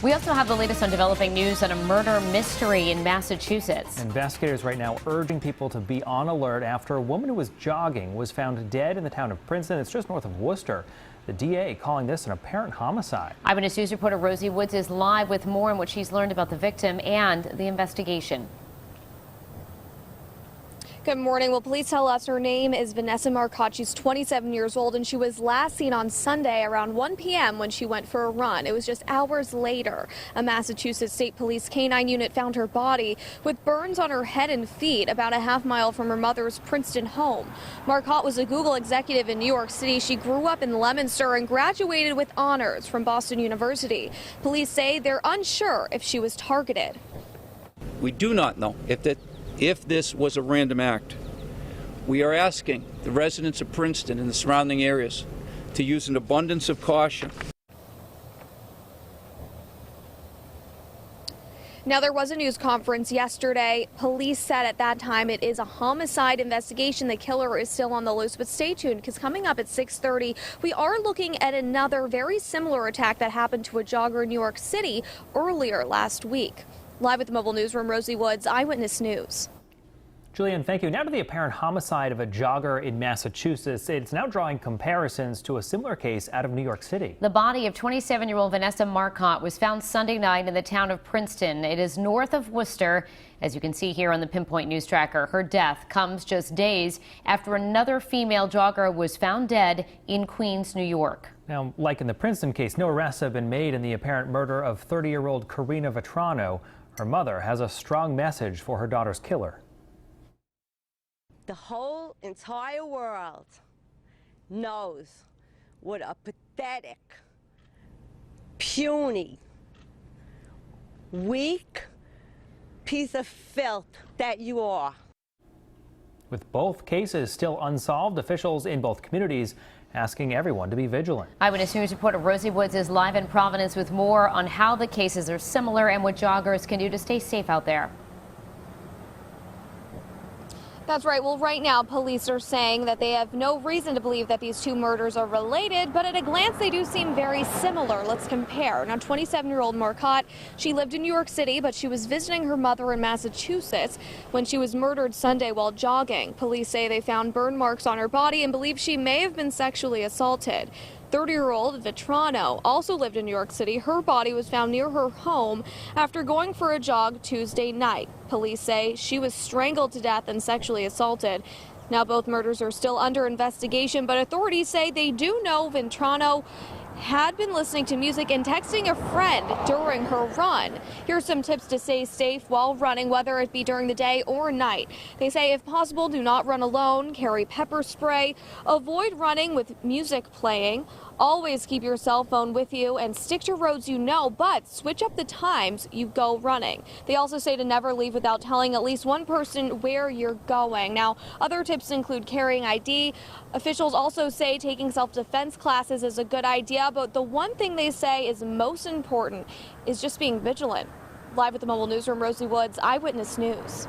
We also have the latest on developing news on a murder mystery in Massachusetts. Investigators right now urging people to be on alert after a woman who was jogging was found dead in the town of Princeton. It's just north of Worcester. The DA calling this an apparent homicide. Eyewitness News reporter Rosie Woods is live with more on what she's learned about the victim and the investigation. Good morning. Well, police tell us her name is Vanessa Marcotte. She's 27 years old, and she was last seen on Sunday around 1 p.m. when she went for a run. It was just hours later. A Massachusetts State Police K-9 unit found her body with burns on her head and feet about a half-mile from her mother's Princeton home. Marcotte was a Google executive in New York City. She grew up in Leominster and graduated with honors from Boston University. Police say they're unsure if she was targeted. We do not know if this was a random act. We are asking the residents of Princeton and the surrounding areas to use an abundance of caution. Now, there was a news conference yesterday. Police said at that time it is a homicide investigation. The killer is still on the loose, but stay tuned because coming up at 6:30, we are looking at another very similar attack that happened to a jogger in New York City earlier last week. Live at the Mobile Newsroom, Rosie Woods, Eyewitness News. Julian, thank you. Now to the apparent homicide of a jogger in Massachusetts. It's now drawing comparisons to a similar case out of New York City. The body of 27-year-old Vanessa Marcotte was found Sunday night in the town of Princeton. It is north of Worcester. As you can see here on the Pinpoint News Tracker, her death comes just days after another female jogger was found dead in Queens, New York. Now, like in the Princeton case, no arrests have been made in the apparent murder of 30-year-old Karina Vetrano. Her mother has a strong message for her daughter's killer. The whole entire world knows what a pathetic, puny, weak piece of filth that you are. With both cases still unsolved, officials in both communities asking everyone to be vigilant. Eyewitness News reporter Rosie Woods is live in Providence with more on how the cases are similar and what joggers can do to stay safe out there. That's right. Well, right now, police are saying that they have no reason to believe that these two murders are related, but at a glance, they do seem very similar. Let's compare. Now, 27-year-old Marcotte, she lived in New York City, but she was visiting her mother in Massachusetts when she was murdered Sunday while jogging. Police say they found burn marks on her body and believe she may have been sexually assaulted. 30-year-old Vetrano also lived in New York City. Her body was found near her home after going for a jog Tuesday night. Police say she was strangled to death and sexually assaulted. Now both murders are still under investigation, but authorities say they do know Vetrano had been listening to music and texting a friend during her run. Here's some tips to stay safe while running, whether it be during the day or night. They say if possible, do not run alone, carry pepper spray, avoid running with music playing, always keep your cell phone with you and stick to roads you know, but switch up the times you go running. They also say to never leave without telling at least one person where you're going. Now, other tips include carrying ID. Officials also say taking self-defense classes is a good idea, but the one thing they say is most important is just being vigilant. Live at the Mobile Newsroom, Rosie Woods, Eyewitness News.